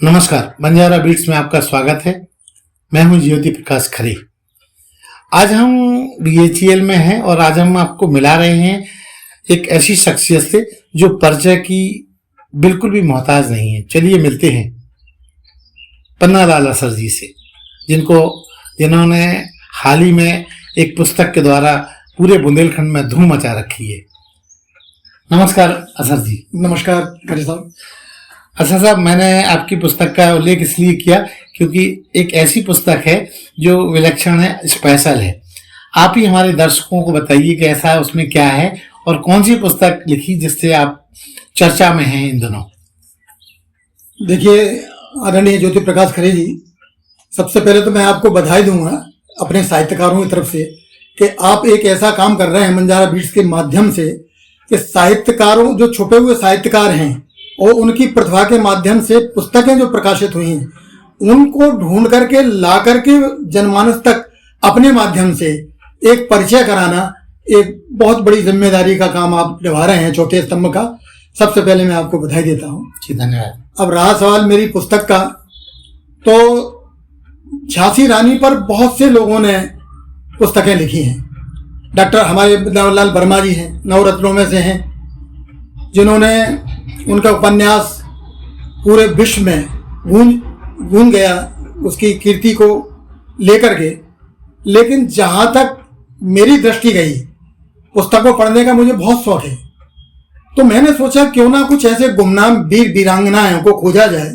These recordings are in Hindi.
नमस्कार, बंजारा बीट्स में आपका स्वागत है। मैं हूं ज्योति प्रकाश खरे। आज हम BHEL में हैं और आज हम आपको मिला रहे हैं एक ऐसी शख्सियत से जो परिचय की बिल्कुल भी मोहताज नहीं है। चलिए मिलते हैं पन्नालाल असर जी से, जिन्होंने हाल ही में एक पुस्तक के द्वारा पूरे बुंदेलखंड में धूम मचा रखी है। नमस्कार असर जी। नमस्कार खरे साहब। अच्छा साहब, मैंने आपकी पुस्तक का उल्लेख इसलिए किया क्योंकि एक ऐसी पुस्तक है जो विलक्षण है, स्पेशल है। आप ही हमारे दर्शकों को बताइए कि ऐसा उसमें क्या है और कौन सी पुस्तक लिखी जिससे आप चर्चा में हैं इन दिनों। देखिए आदरणीय ज्योति प्रकाश खरे जी, सबसे पहले तो मैं आपको बधाई दूंगा अपने साहित्यकारों की तरफ से कि आप एक ऐसा काम कर रहे हैं बंजारा बीट्स के माध्यम से कि साहित्यकारों, जो छुपे हुए साहित्यकार हैं और उनकी प्रतिभा के माध्यम से पुस्तकें जो प्रकाशित हुई हैं, उनको ढूंढ करके ला करके जनमानस तक अपने माध्यम से एक परिचय कराना एक बहुत बड़ी जिम्मेदारी का काम आप निभा रहे हैं, चौथे स्तंभ का। सबसे पहले मैं आपको बधाई देता हूँ। जी धन्यवाद। अब रहा सवाल मेरी पुस्तक का, तो झांसी रानी पर बहुत से लोगों ने पुस्तकें लिखी हैं। डॉक्टर हमारे बिंदावलाल वर्मा जी हैं, नवरत्नों में से हैं, जिन्होंने उनका उपन्यास पूरे विश्व में गूंज गया उसकी कीर्ति को लेकर के। लेकिन जहाँ तक मेरी दृष्टि गई, पुस्तकों पढ़ने का मुझे बहुत शौक है, तो मैंने सोचा क्यों ना कुछ ऐसे गुमनाम वीर वीरांगनाओं को खोजा जाए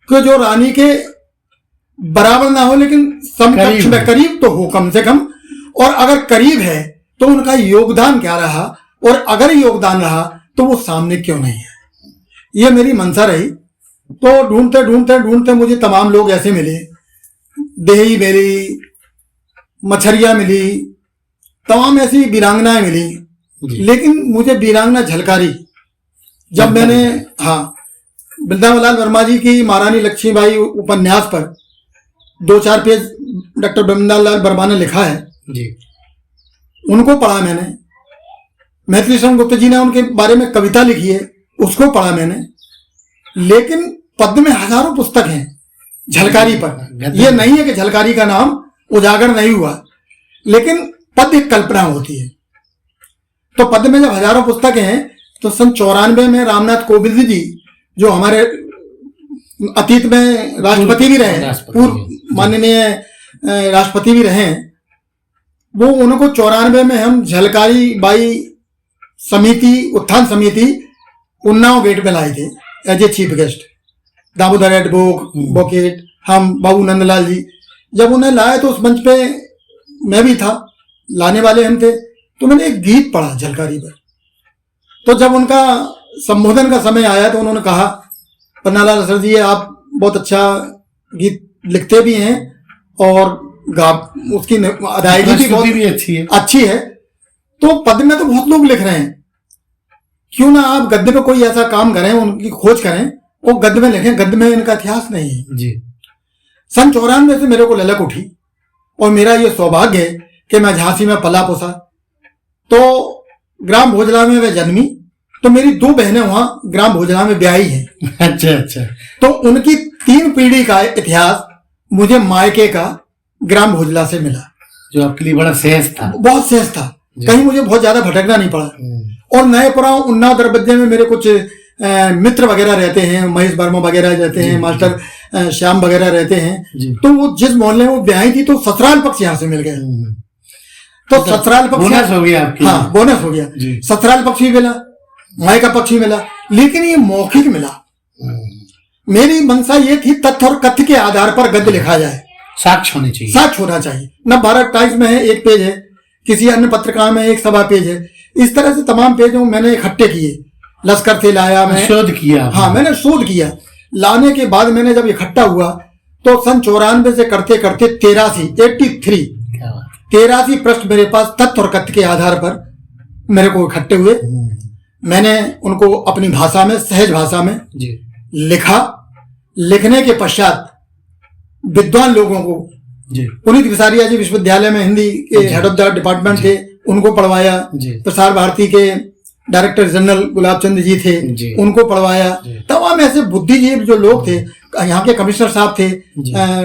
कि जो रानी के बराबर ना हो लेकिन समकक्ष में करीब तो हो कम से कम, और अगर करीब है तो उनका योगदान क्या रहा, और अगर योगदान रहा तो वो सामने क्यों नहीं है। ये मेरी मंशा रही। तो ढूंढते ढूंढते ढूंढते मुझे तमाम लोग ऐसे मिले, देही मिली, मछरिया मिली, तमाम ऐसी वीरांगनाएं मिली। लेकिन मुझे वीरांगना झलकारी, जब मैंने बिंदावलाल वर्मा जी की महारानी लक्ष्मीबाई उपन्यास पर 2-4 पेज डॉक्टर बिंदावलाल वर्मा ने लिखा है जी, उनको पढ़ा मैंने। मैथिली शरण गुप्त जी ने उनके बारे में कविता लिखी है, उसको पढ़ा मैंने। लेकिन पद्य में हजारों पुस्तक हैं झलकारी पर। यह नहीं है कि झलकारी का नाम उजागर नहीं हुआ, लेकिन पद्य कल्पना होती है। तो पद्य में जब हजारों पुस्तकें हैं, तो सन 94 में रामनाथ कोविंद जी, जो हमारे अतीत में राष्ट्रपति भी रहे, पूर्व माननीय राष्ट्रपति भी रहे, वो उनको 94 में हम झलकारी बाई समिति, उत्थान समिति उन्नाव गेट में लाए थे as a chief guest. Damodar advocate, हम बाबू नंदलाल जी, जब उन्हें लाए तो उस मंच पे मैं भी था, लाने वाले हम थे। तो मैंने एक गीत पढ़ा झलकारी पर। तो जब उनका संबोधन का समय आया तो उन्होंने कहा, पन्नालाल असर जी आप बहुत अच्छा गीत लिखते भी हैं और उसकी अदायगी भी बहुत अच्छी है। तो पद्य में तो बहुत लोग लिख रहे हैं, क्यों ना आप गद्य पे कोई ऐसा काम करें, उनकी खोज करें और गद्य में लिखें। गद्य में इनका इतिहास नहीं है जी। सन 94 से मेरे को ललक उठी और मेरा ये सौभाग्य है कि मैं झांसी में पला पोसा। तो ग्राम भोजला में वे जन्मी, तो मेरी 2 बहनें वहां ग्राम भोजला में ब्याही हैं। अच्छा। तो उनकी 3 पीढ़ी का इतिहास मुझे मायके का ग्राम भोजला से मिला, जो आपके लिए बड़ा सहज था। बहुत सहज था, कहीं मुझे बहुत ज्यादा भटकना नहीं पड़ा। और नए पुराव उन्नाव दरबज्जे में मेरे कुछ मित्र वगैरह रहते हैं, महेश वर्मा वगैरह रहते हैं, मास्टर श्याम वगैरह रहते हैं। तो वो जिस मोहल्ले में वो ब्याही थी, तो ससुराल पक्ष यहाँ से मिल गया। तो ससुराल पक्ष बोनस हो गया आपकी। हाँ, बोनस हो गया। ससुराल पक्ष भी मिला, मायका पक्ष भी मिला, लेकिन ये मौखिक मिला। मेरी मंशा ये थी तथ्य और कथ्य के आधार पर गद्य लिखा जाए, साक्ष्य होने चाहिए। साक्ष्य होना चाहिए। न भारत टाइम्स में है 1 पेज है, किसी अन्य पत्रिका में 1 सवा पेज है। इस तरह से तमाम पेजों मैंने इकट्ठे किए, लश्कर से लाया, मैं शोध किया। हाँ, मैंने शोध किया। लाने के बाद मैंने जब इकट्ठा हुआ तो सन 94 से करते करते 83 प्रश्न मेरे पास तथ्य और कथ्य के आधार पर मेरे को इकट्ठे हुए। मैंने उनको अपनी भाषा में, सहज भाषा में लिखा। लिखने के पश्चात विद्वान लोगों को, पुनीत विसारिया जी विश्वविद्यालय में हिंदी के हेड ऑफ द डिपार्टमेंट थे, उनको पढ़वाया। प्रसार भारती के डायरेक्टर जनरल गुलाब चंद जी थे, जी। उनको पढ़वाया। तमाम ऐसे बुद्धिजीवी जो लोग थे, यहाँ के कमिश्नर साहब थे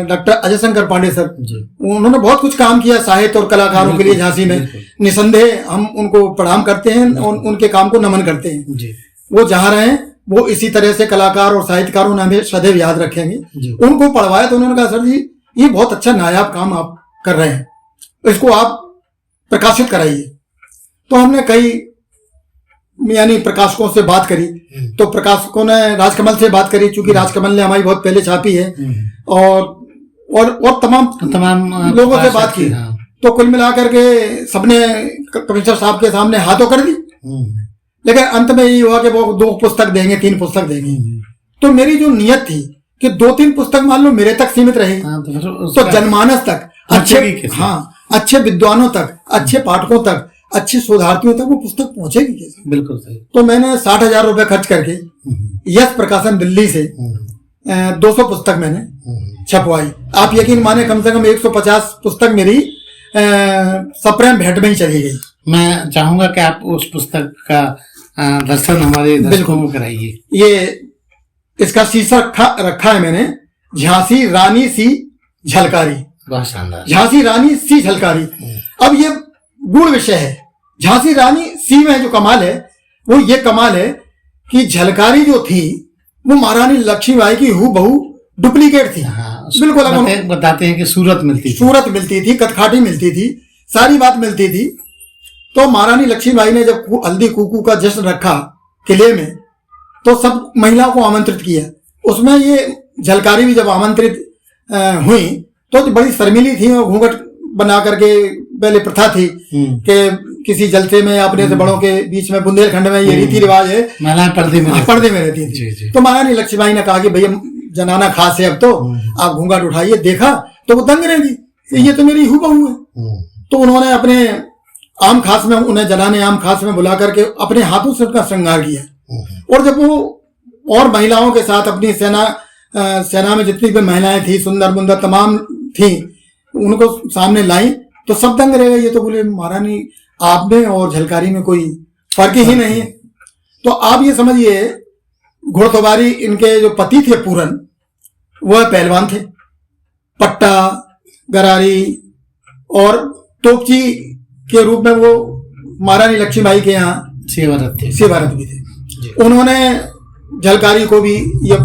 डॉक्टर अजय शंकर पांडे सर, उन्होंने बहुत कुछ काम किया साहित्य और कलाकारों के लिए झांसी में। निसंदेह हम उनको प्रणाम करते हैं और उनके काम को नमन करते हैं। वो जहाँ रहे वो इसी तरह से कलाकार और साहित्यकारों ने हमें सदैव याद रखेंगे। उनको पढ़वाया तो उन्होंने कहा सर जी ये बहुत अच्छा नायाब काम आप कर रहे हैं, इसको आप प्रकाशित कराइए। तो हमने कई यानी प्रकाशकों से बात करी, तो प्रकाशकों ने राजकमल से बात करी, चूंकि राजकमल ने हमारी बहुत पहले छापी है, और तमाम लोगों से बात की। तो कुल मिलाकर के सबने कमिश्नर साहब के सामने हाथों कर दी, लेकिन अंत में ये हुआ कि वो 2 पुस्तक देंगे, 3 पुस्तक देंगे। तो मेरी जो नियत थी कि 2-3 पुस्तक मान लो मेरे तक सीमित रहे, तो जनमानस तक अच्छे विद्वानों तक, अच्छे पाठकों तक, अच्छे शोधार्थियों तक वो पुस्तक पहुंचेगी कैसे? बिल्कुल सही। तो मैंने 60,000 रुपए खर्च करके यश प्रकाशन दिल्ली से 200 पुस्तक मैंने छपवाई। आप यकीन माने कम से कम 150 पुस्तक मेरी सप्रेम भेंट में ही चली गई। मैं चाहूंगा कि आप उस पुस्तक का दर्शन हमारे दर्शकों को कराइए। ये इसका शीर्षक रखा है मैंने, झांसी रानी सी झलकारी। बहुत शानदार। झांसी रानी सी झलकारी। अब ये गुण विषय है। झांसी रानी सी में जो कमाल है वो ये कमाल है कि झलकारी जो थी वो महारानी लक्ष्मीबाई की हूबहू डुप्लीकेट थी। बिल्कुल बताते हैं कि सूरत मिलती थी, कथखाटी मिलती थी, सारी बात मिलती थी। तो महारानी लक्ष्मीबाई ने जब हल्दी कुकू का जश्न रखा किले में, तो सब महिलाओं को आमंत्रित किया। उसमें ये झलकारी भी जब आमंत्रित हुई तो बड़ी शर्मिली थी और घूंघट बना करके, पहले प्रथा थी कि किसी जलसे में अपने से बड़ों के बीच में, बुंदेलखंड में ये रीति रिवाज है, महिलाएं पर्दे में रहती थी। तो महारानी लक्ष्मीबाई ने कहा कि भैया जनाना खास है, अब तो आप घूंघट उठाइए। देखा तो वो दंग रहेगी, ये तो मेरी हूबहू है। तो उन्होंने अपने आम खास में, उन्हें जनाने आम खास में बुला करके अपने हाथों से उनका श्रृंगार किया। और जब वो और महिलाओं के साथ अपनी सेना में जितनी भी महिलाएं थी, सुंदर बुंदर तमाम थी, उनको सामने लाई तो सब दंग रह गए। ये तो बोले महारानी आप में और झलकारी में कोई फर्क ही नहीं है। तो आप ये समझिए घोड़सवारी, इनके जो पति थे पूरन, वह पहलवान थे, पट्टा गरारी और तोपची के रूप में वो महारानी लक्ष्मीबाई के यहाँ सेवारत भी थे। उन्होंने झलकारी को भी ये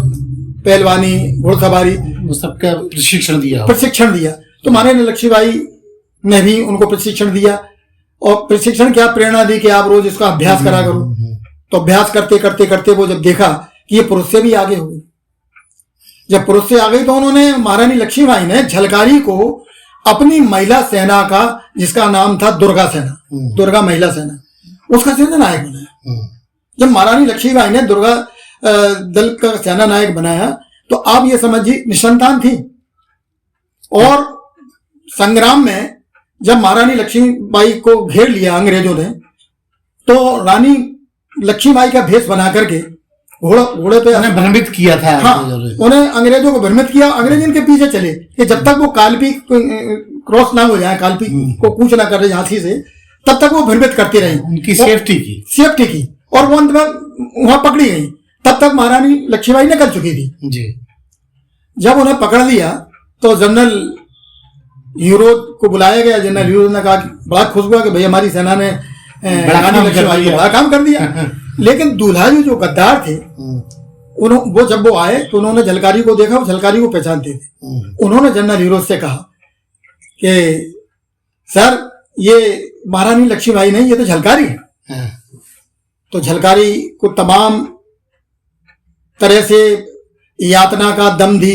पहलवानी, घोड़सवारी सबका प्रशिक्षण दिया। तो महारानी लक्ष्मीबाई ने भी उनको प्रशिक्षण दिया। और प्रशिक्षण क्या, प्रेरणा दी कि आप रोज इसका अभ्यास करा करो। तो अभ्यास करते करते करते वो जब देखा कि ये पुरुष से भी आगे हो गई, जब पुरुष से आ गई तो उन्होंने, महारानी लक्ष्मीबाई ने झलकारी को अपनी महिला सेना का, जिसका नाम था दुर्गा सेना, दुर्गा महिला सेना, उसका सेना नायक बनाया। जब महारानी लक्ष्मीबाई ने दुर्गा दल का सेना नायक बनाया तो आप ये समझिए निसंतान थी। और संग्राम में जब महारानी लक्ष्मीबाई को घेर लिया अंग्रेजों ने, तो रानी लक्ष्मीबाई का भेष बना करके घोड़े पे भ्रमित किया था। उन्हें अंग्रेजों को भ्रमित किया। अंग्रेज इनके पीछे चले कि जब तक वो कालपी क्रॉस ना हो जाए, कालपी को कूच ना कर रहे झांसी से, तब तक वो भ्रमित करती रही, उनकी सेफ्टी की। और वो अंत में वहां पकड़ी गई। तब तक महारानी लक्ष्मीबाई निकल चुकी थी जी। जब उन्हें पकड़ लिया तो जनरल हीरो को बुलाया गया। जनरल हीरो ने कहा, बड़ा खुश हुआ कि भाई हमारी सेना ने रानी लक्ष्मीबाई को बड़ा काम कर दिया। लेकिन दूल्हा जी जो गद्दार थे, वो जब वो आए तो उन्होंने झलकारी को देखा, वो झलकारी को पहचानते थे। उन्होंने जनरल हीरो से कहा कि सर ये महारानी लक्ष्मीबाई नहीं, ये तो झलकारी है। तो झलकारी को तमाम तरह से यातना का दम दी,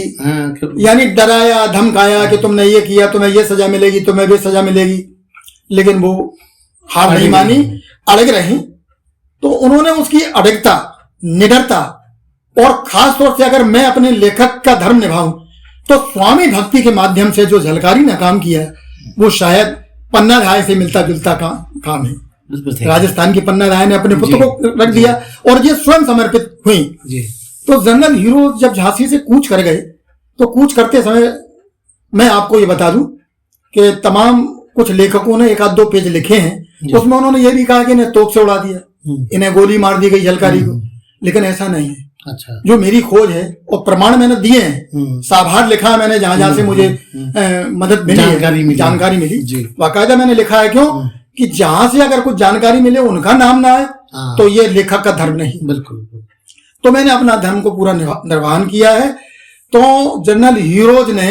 यानी डराया धमकाया कि तुमने ये किया, तुम्हें ये सजा मिलेगी, तुम्हें भी सजा मिलेगी। लेकिन वो हार नहीं मानी, अड़ग रही। तो उन्होंने उसकी अड़गता, निडरता और खास तौर से अगर मैं अपने लेखक का धर्म निभाऊं तो स्वामी भक्ति के माध्यम से जो झलकारी ने काम किया है वो शायद पन्ना राय से मिलता जुलता काम है। राजस्थान की पन्ना राय ने अपने पुत्र को रख दिया और ये स्वयं समर्पित हुई। तो जनरल हीरो जब झांसी से कूच कर गए तो कूच करते समय मैं आपको ये बता दूं कि तमाम कुछ लेखकों ने 1-2 पेज लिखे हैं, उसमें उन्होंने ये भी कहा कि इन्हें तोप से उड़ा दिया। इन्हें गोली मार दी गई झलकारी को, लेकिन ऐसा नहीं है। अच्छा। जो मेरी खोज है और प्रमाण मैंने दिए हैं, साभार लिखा है मैंने, जहां जहां से मुझे मदद मिली, जानकारी मिली, बाकायदा मैंने लिखा है। क्यों कि जहां से अगर कुछ जानकारी मिले उनका नाम ना आए तो ये लेखक का धर्म नहीं। बिल्कुल। तो मैंने अपना धर्म को पूरा निर्वहन किया है। तो जनरल हीरोज ने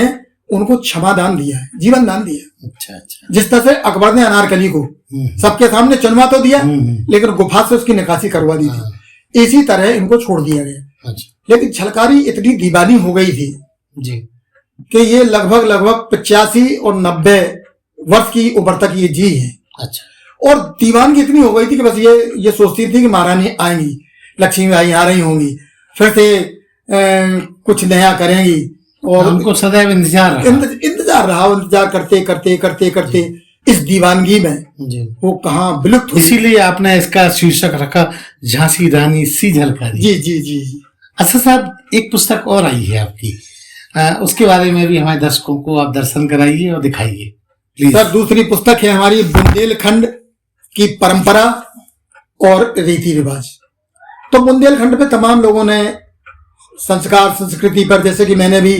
उनको क्षमा दान दिया है, जीवन दान दिया। अच्छा अच्छा। जिस तरह से अकबर ने अनारकली को सबके सामने चुनवा तो दिया, लेकिन गुफा से उसकी निकासी करवा दी थी, इसी तरह इनको छोड़ दिया गया। अच्छा। लेकिन झलकारी इतनी दीवानी हो गई थी जी कि ये लगभग 85 और 90 वर्ष की उम्र तक ये जी है। अच्छा। और दीवानगी इतनी हो गई थी कि बस ये सोचती थी कि महारानी आएंगी, लक्ष्मी बाई आ रही होंगी, फिर से कुछ नया करेंगी, और हमको सदैव इंतजार करते इस दीवानगी में जी वो कहाँ विलुप्त हुई। इसीलिए आपने इसका शीर्षक रखा झांसी रानी सी झलकारी। जी जी जी जी। अच्छा साहब, एक पुस्तक और आई है आपकी, उसके बारे में भी हमारे दर्शकों को आप दर्शन कराइए और दिखाइए प्लीज। सर, दूसरी पुस्तक है हमारी बुंदेलखंड की परंपरा और रीति रिवाज। तो बुंदेलखंड पे तमाम लोगों ने संस्कार संस्कृति पर, जैसे कि मैंने भी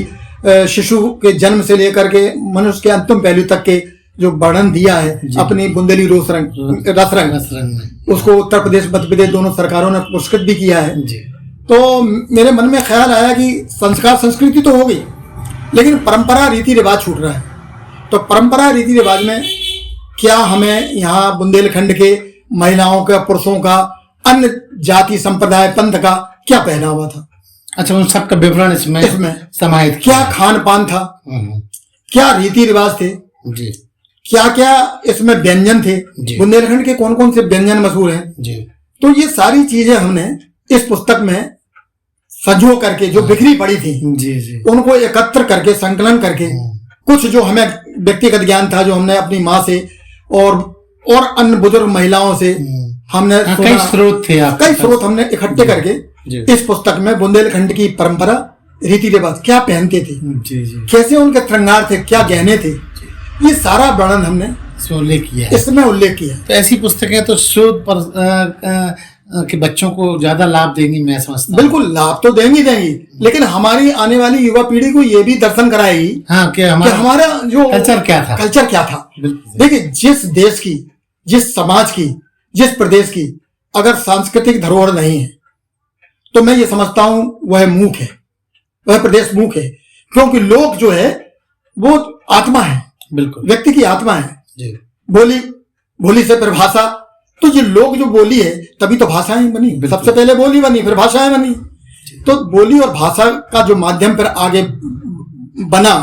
शिशु के जन्म से लेकर के मनुष्य के अंतिम पहलू तक के जो वर्णन दिया है अपनी बुंदेली रसरंग, उसको उत्तर प्रदेश मध्य प्रदेश दोनों सरकारों ने पुरस्कृत भी किया है जी। तो मेरे मन में ख्याल आया कि संस्कार संस्कृति तो हो गई, लेकिन परंपरा रीति रिवाज छूट रहा है। तो परंपरा रीति रिवाज में क्या हमें यहाँ बुंदेलखंड के महिलाओं का, पुरुषों का, अन्य जाति संप्रदाय पंथ का क्या पहनावा था, अच्छा उन सबका विवरण इसमें समाहित, क्या खान पान था, क्या रीति रिवाज थे जी, क्या क्या इसमें व्यंजन थे, बुंदेलखंड के कौन कौन से व्यंजन मशहूर हैं जी। तो ये सारी चीजें हमने इस पुस्तक में संजो करके, जो बिखरी पड़ी थी जी जी, उनको एकत्र करके, संकलन करके, कुछ जो हमें व्यक्तिगत ज्ञान था जो हमने अपनी माँ से और अन्य बुजुर्ग महिलाओं से हमने कई स्रोत हमने इकट्ठे करके इस पुस्तक में बुंदेलखंड की परंपरा रीति रिवाज, क्या पहनते थे जी जी, कैसे उनके श्रृंगार थे, क्या गहने थे, ये सारा वर्णन हमने इसमें उल्लेख किया। तो ऐसी पुस्तकें तो शोध पर के बच्चों को ज्यादा लाभ देंगी, मैं समझता हूं। बिल्कुल लाभ तो देंगी, लेकिन हमारी आने वाली युवा पीढ़ी को ये भी दर्शन कराएगी हाँ, कि हमारा जो कल्चर क्या था। देखिए, जिस देश की, जिस समाज की, जिस प्रदेश की अगर सांस्कृतिक धरोहर नहीं है तो मैं ये समझता हूं वह मूक है, वह प्रदेश मूक है। क्योंकि लोग जो है वो आत्मा है, बिल्कुल व्यक्ति की आत्मा है जी। बोली से फिर भाषा, तो ये लोग जो बोली है तभी तो भाषाएं बनी, सबसे पहले बोली बनी फिर भाषाएं बनी। तो बोली और भाषा का जो माध्यम फिर आगे बना,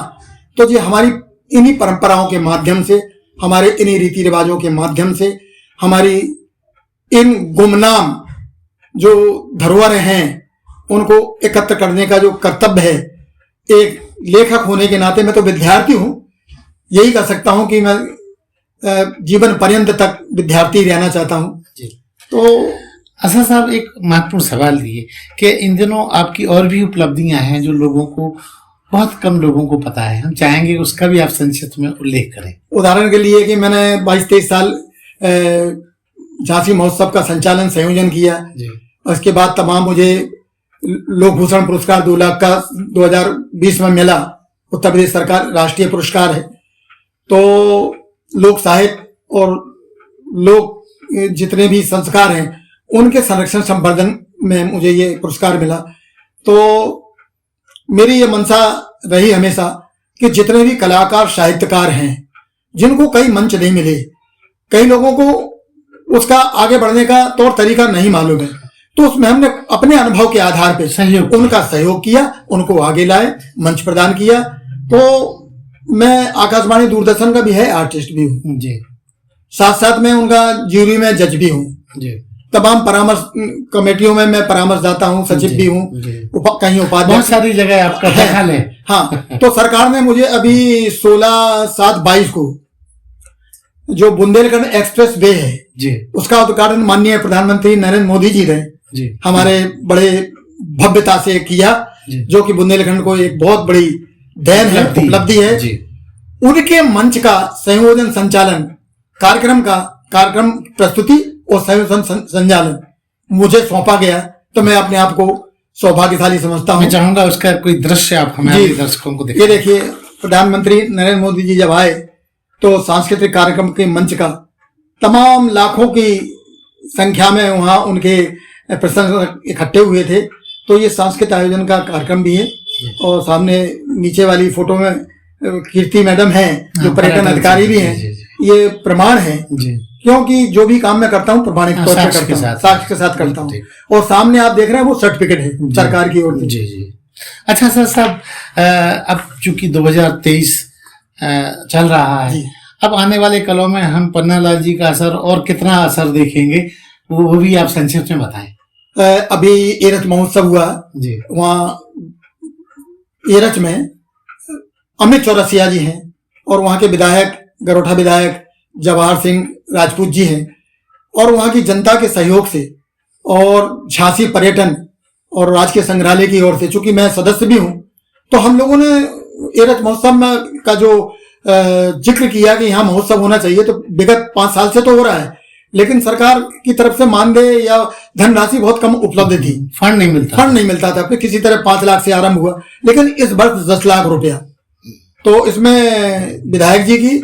तो ये हमारी इन्हीं परंपराओं के माध्यम से, हमारे इन्हीं रीति रिवाजों के माध्यम से, हमारी इन गुमनाम जो धरोहर हैं उनको एकत्र करने का जो कर्तव्य है, एक लेखक होने के नाते, मैं तो विद्यार्थी हूं, यही कह सकता हूं कि मैं जीवन पर्यंत तक विद्यार्थी रहना चाहता हूं जी। तो अच्छा साहब, एक महत्वपूर्ण सवाल ये कि इन दिनों आपकी और भी उपलब्धियां हैं जो लोगों को, बहुत कम लोगों को पता है, हम चाहेंगे उसका भी आप संक्षिप्त में उल्लेख करें। उदाहरण के लिए कि मैंने 22-23 साल झांसी महोत्सव का संचालन संयोजन किया, उसके बाद तमाम मुझे लोकभूषण पुरस्कार 2 लाख का 2020 में मिला, उत्तर प्रदेश सरकार राष्ट्रीय पुरस्कार है। तो लोक साहित्य और लोक जितने भी संस्कार हैं उनके संरक्षण संवर्धन में मुझे ये पुरस्कार मिला। तो मेरी ये मंशा रही हमेशा कि जितने भी कलाकार साहित्यकार हैं जिनको कई मंच नहीं मिले, कई लोगों को उसका आगे बढ़ने का तौर तरीका नहीं मालूम है, तो उसमें हमने अपने अनुभव के आधार पर उनका सहयोग किया, उनको आगे लाए, मंच प्रदान किया। तो मैं आकाशवाणी दूरदर्शन का भी है आर्टिस्ट भी हूँ जी, साथ साथ में उनका ज्यूरी में जज भी हूँ जी। तमाम परामर्श कमेटियों में मैं परामर्शदाता हूँ, सचिव भी हूँ, कहीं उपाध्यक्ष, बहुत सारी जगह आपका दखल है। हाँ, तो सरकार ने मुझे अभी 16/7/22 को जो बुंदेलखंड एक्सप्रेस वे है जी, उसका उद्घाटन माननीय प्रधानमंत्री नरेंद्र मोदी जी ने जी हमारे बड़े भव्यता से किया, जो कि बुंदेलखंड को एक बहुत बड़ी देन है, उपलब्धि है जी। उनके मंच का संयोजन, संचालन, कार्यक्रम प्रस्तुति और संचालन मुझे सौंपा गया, तो मैं अपने आप को सौभाग्यशाली समझता हूँ। मैं चाहूंगा उसका कोई दृश्य आप हमारे दर्शकों को ये देखिए, प्रधानमंत्री नरेंद्र मोदी जी जब आए तो सांस्कृतिक कार्यक्रम के मंच का तमाम लाखों की संख्या में वहाँ उनके प्रशंसक इकट्ठे हुए थे। तो ये सांस्कृतिक आयोजन का कार्यक्रम भी है। और सामने नीचे वाली फोटो में कीर्ति मैडम हैं जो पर्यटन अधिकारी भी हैं। ये प्रमाण है, क्योंकि जो भी काम मैं करता हूँ प्रमाणिक तौर पर करता हूँ, साक्ष्य के साथ करता हूँ। और सामने आप देख रहे हैं वो सर्टिफिकेट है सरकार की ओर से। जी जी। अच्छा सर साहब, अब चूंकि 2023 चल रहा है, अब आने वाले कलों में हम पन्नालाल जी का असर और कितना असर देखेंगे, वो भी आप संक्षेप में बताएं। अभी एरच महोत्सव हुआ जी, वहाँ एरच में अमित चौरसिया जी हैं और वहाँ के विधायक, गरोठा विधायक जवाहर सिंह राजपूत जी हैं। और वहाँ की जनता के सहयोग से और झांसी पर्यटन और राजकीय संग्रहालय की ओर से, चूंकि मैं सदस्य भी हूँ, तो हम लोगों ने एरच महोत्सव में का जो जिक्र किया कि यहाँ महोत्सव होना चाहिए। तो विगत 5 साल से तो हो रहा है, लेकिन सरकार की तरफ से मानदेय या धनराशि बहुत कम उपलब्ध थी, फंड नहीं मिलता था। फिर किसी तरह 5 लाख से आरंभ हुआ, लेकिन इस वर्ष 10 लाख रुपया। तो इसमें विधायक जी की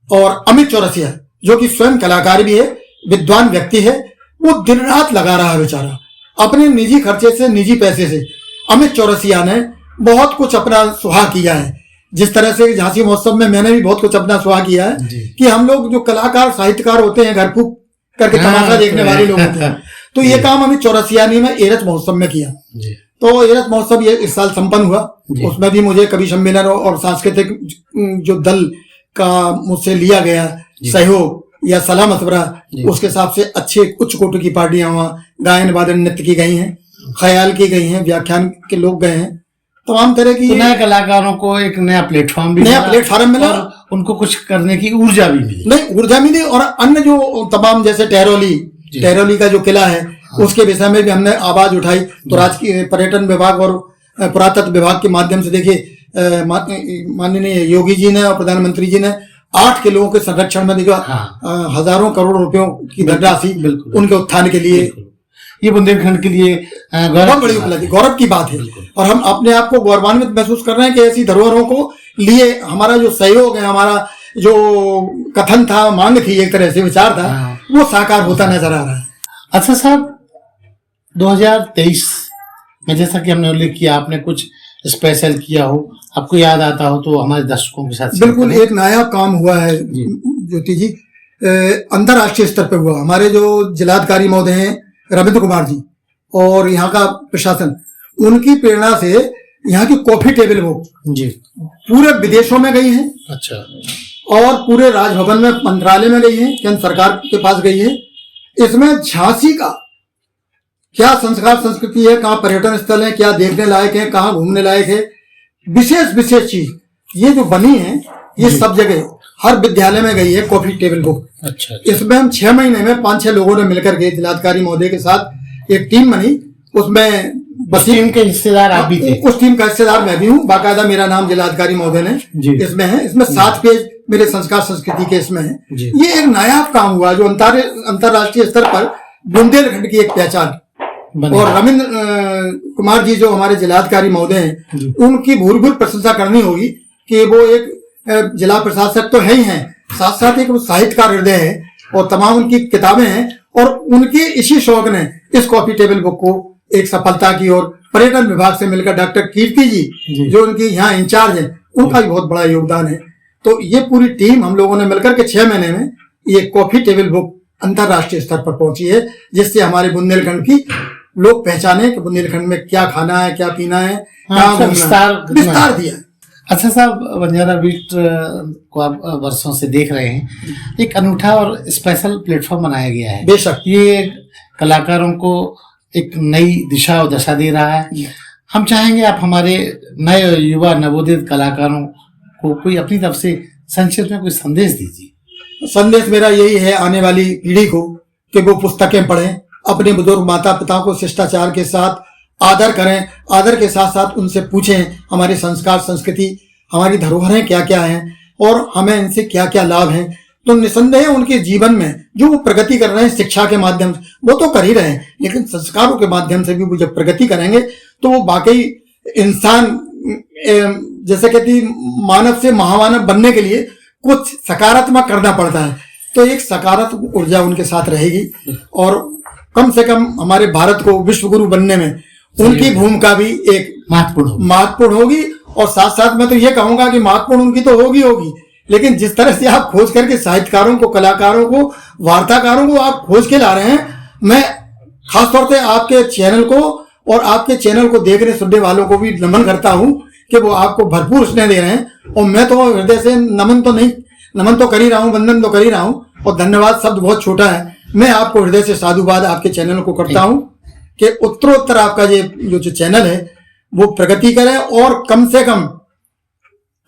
और अमित चौरसिया जो कि स्वयं कलाकार भी है, विद्वान व्यक्ति है, वो दिन रात लगा रहा है बेचारा अपने निजी खर्चे से, निजी पैसे से। अमित चौरसिया ने बहुत कुछ अपना सुहा किया है। जिस तरह से झांसी महोत्सव में मैंने भी बहुत कुछ अपना सुहा किया है कि हम लोग जो कलाकार साहित्यकार होते हैं, घर फूक करके तमाशा देखने वाले लोग होते हैं, तो ये काम अमित चौरसिया ने मैं एरच महोत्सव में किया। तो एरच महोत्सव ये इस साल संपन्न हुआ। उसमें भी मुझे कवि सम्मेलन और सांस्कृतिक जो दल का मुझसे लिया गया सहयोग या सलाह मशवरा, उसके हिसाब से अच्छे उच्च कोटि की पार्टियां वहाँ गायन वादन नृत्य की गई हैं, ख्याल की गई हैं, व्याख्यान के लोग गए हैं, तमाम तरह की। तो नए कलाकारों को एक नया प्लेटफॉर्म मिला, उनको कुछ करने की ऊर्जा भी मिली। और अन्य जो तमाम, जैसे टहरौली का जो किला है, उसके विषय में भी हमने आवाज उठाई। तो राजकीय पर्यटन विभाग और पुरातत्व विभाग के माध्यम से देखिए, माननीय योगी जी ने और प्रधानमंत्री जी ने 8 किलों के संरक्षण में देखा हजारों करोड़ रुपयों की धनराशि उनके उत्थान के लिए। ये बुंदेलखंड के लिए बहुत बड़ी उपलब्धि, गौरव की बात है। और हम अपने आप को गौरवान्वित महसूस कर रहे हैं कि ऐसी धरोहरों को लिए हमारा जो सहयोग है, हमारा जो कथन था, मांग थी, एक तरह से विचार था, वो साकार होता नजर आ रहा है। अच्छा साहब, 2023 में जैसा कि हमने उल्लेख किया, आपने कुछ स्पेशल किया हो, आपको याद आता हो तो हमारे दर्शकों के साथ। बिल्कुल, एक नया काम हुआ है ज्योति जी, अंतरराष्ट्रीय स्तर पर हुआ। हमारे जो जिलाधिकारी महोदय हैं रविंद्र कुमार जी और यहाँ का प्रशासन, उनकी प्रेरणा से यहाँ की कॉफी टेबल बुक जी पूरे विदेशों में गई है। अच्छा। और पूरे राजभवन में, मंत्रालय में गई है, केंद्र सरकार के पास गई है। इसमें झांसी का क्या संस्कार संस्कृति है, कहाँ पर्यटन स्थल है, क्या देखने लायक है, कहाँ घूमने लायक है, विशेष चीज ये जो बनी है, ये सब जगह हर विद्यालय में गई है कॉफी टेबल बुक। अच्छा। इसमें हम 6 महीने में 5-6 लोगों ने मिलकर के, जिलाधिकारी महोदय के साथ एक टीम बनी। उसमें टीम के हिस्सेदार आप भी थे? उस टीम का हिस्सेदार मैं भी हूँ, बाकायदा मेरा नाम जिलाधिकारी महोदय ने इसमें है। इसमें 7 पेज मेरे संस्कार संस्कृति के इसमें है। ये एक नया काम हुआ जो अंतरराष्ट्रीय स्तर पर बुंदेलखंड की एक पहचान। और रविंद्र कुमार जी जो हमारे जिलाधिकारी महोदय हैं, उनकी भूल प्रशंसा करनी होगी कि वो एक जिला प्रशासक तो है ही हैं, साथ साथ एक साहित्यकार हृदय है और तमाम उनकी किताबें हैं। और उनके इसी शौक ने इस कॉफी टेबल बुक को एक सफलता की और पर्यटन विभाग से मिलकर डॉक्टर कीर्ति जी जो उनकी यहाँ इंचार्ज है, उनका भी बहुत बड़ा योगदान है। तो ये पूरी टीम हम लोगों ने मिलकर के 6 महीने में ये कॉफी टेबल बुक अंतरराष्ट्रीय स्तर पर पहुंची है, जिससे हमारे बुंदेलखंड की लोग पहचाने कि बुंदेलखंड में क्या खाना है, क्या पीना है, विस्तार दिया है। अच्छा साहब, बंजारा बीट को आप वर्षों से देख रहे हैं, एक अनूठा और स्पेशल प्लेटफॉर्म बनाया गया है। बेशक ये कलाकारों को एक नई दिशा और दशा दे रहा है। हम चाहेंगे आप हमारे नए युवा नवोदित कलाकारों को कोई अपनी तरफ से संक्षिप्त में कोई संदेश दीजिए। संदेश मेरा यही है आने वाली पीढ़ी को कि वो पुस्तकें पढ़ें, अपने बुजुर्ग माता पिता को शिष्टाचार के साथ आदर करें, आदर के साथ साथ उनसे पूछें हमारे संस्कार संस्कृति, हमारी धरोहरें क्या क्या हैं और हमें इनसे क्या क्या लाभ हैं। तो निसंदेह उनके जीवन में जो वो प्रगति कर रहे हैं शिक्षा के माध्यम से, वो तो कर ही रहे हैं, लेकिन संस्कारों के माध्यम से भी वो जब प्रगति करेंगे तो वो वाकई इंसान, जैसे कहती मानव से महामानव बनने के लिए कुछ सकारात्मक करना पड़ता है, तो एक सकारात्मक ऊर्जा उनके साथ रहेगी और कम से कम हमारे भारत को विश्व गुरु बनने में उनकी भूमिका भी एक महत्वपूर्ण होगी। और साथ साथ मैं तो ये कहूंगा कि महत्वपूर्ण उनकी तो होगी, लेकिन जिस तरह से आप खोज करके साहित्यकारों को, कलाकारों को, वार्ताकारों को आप खोज के ला रहे हैं, मैं खासतौर से आपके चैनल को और आपके चैनल को देखने सुनने वालों को भी नमन करता हूं कि वो आपको भरपूर स्नेह दे रहे हैं। और मैं तो हृदय से नमन तो कर ही रहा हूं, वंदन तो कर ही रहा हूं, और धन्यवाद शब्द बहुत छोटा है। मैं आपको हृदय से साधुवाद आपके चैनल को करता हूं कि उत्तरोत्तर आपका ये जो चैनल है वो प्रगति करे, और कम से कम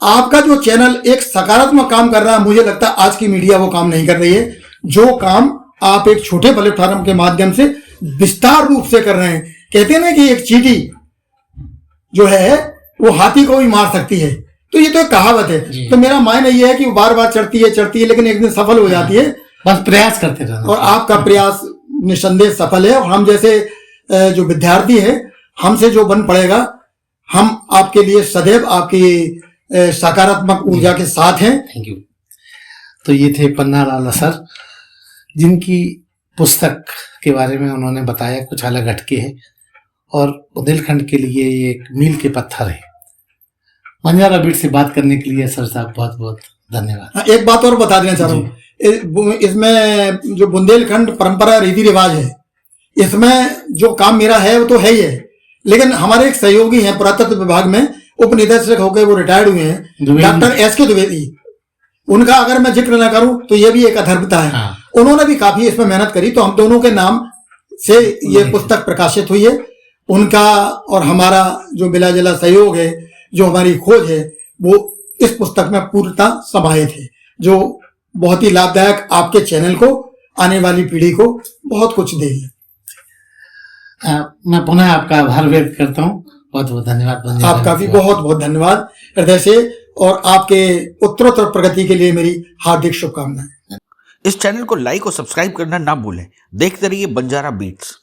आपका जो चैनल एक सकारात्मक काम कर रहा है, मुझे लगता है आज की मीडिया वो काम नहीं कर रही है। जो काम आप एक छोटे प्लेटफॉर्म के माध्यम से विस्तार रूप से कर रहे हैं, कहते हैं ना कि एक चींटी जो है वो हाथी को भी मार सकती है, तो ये तो एक कहावत है। तो मेरा मायने ये है कि वो बार बार चढ़ती है लेकिन एक दिन सफल हो जाती है, बस प्रयास करते रहना। और आपका प्रयास निसंदेह सफल है, और हम जैसे जो विद्यार्थी है, हमसे जो बन पड़ेगा, हम आपके लिए सदैव आपकी सकारात्मक ऊर्जा के साथ हैं। Thank you. तो ये थे पन्नालाल सर, जिनकी पुस्तक के बारे में उन्होंने बताया कुछ अलग हटके है, और बुंदेलखंड के लिए ये एक मील के पत्थर है। बंजारा बीट से बात करने के लिए सर साहब बहुत बहुत धन्यवाद। एक बात और बता देना चाह रहा हूँ, इसमें जो बुंदेलखंड परंपरा रीति रिवाज है, इसमें जो काम मेरा है वो तो है ही है, लेकिन हमारे एक सहयोगी हैं पुरातत्व विभाग में, उप निदेशक होकर वो रिटायर्ड हुए हैं, डॉक्टर एस.के. द्विवेदी। उनका अगर मैं जिक्र ना करूं तो ये भी एक अधर्मता है। हाँ। उन्होंने भी काफी इसमें मेहनत करी, तो हम दोनों के नाम से ये पुस्तक प्रकाशित हुई है। उनका और हमारा जो मिला जुला सहयोग है, जो हमारी खोज है, वो इस पुस्तक में पूर्णतः समाहित है, जो बहुत ही लाभदायक आपके चैनल को, आने वाली पीढ़ी को बहुत कुछ देगी। मैं पुनः आपका आभार व्यक्त करता हूँ। बहुत बहुत धन्यवाद। आपका भी बहुत बहुत धन्यवाद हृदय से, और आपके उत्तरोत्तर प्रगति के लिए मेरी हार्दिक शुभकामनाएं। इस चैनल को लाइक और सब्सक्राइब करना ना भूलें। देखते रहिए बंजारा बीट्स।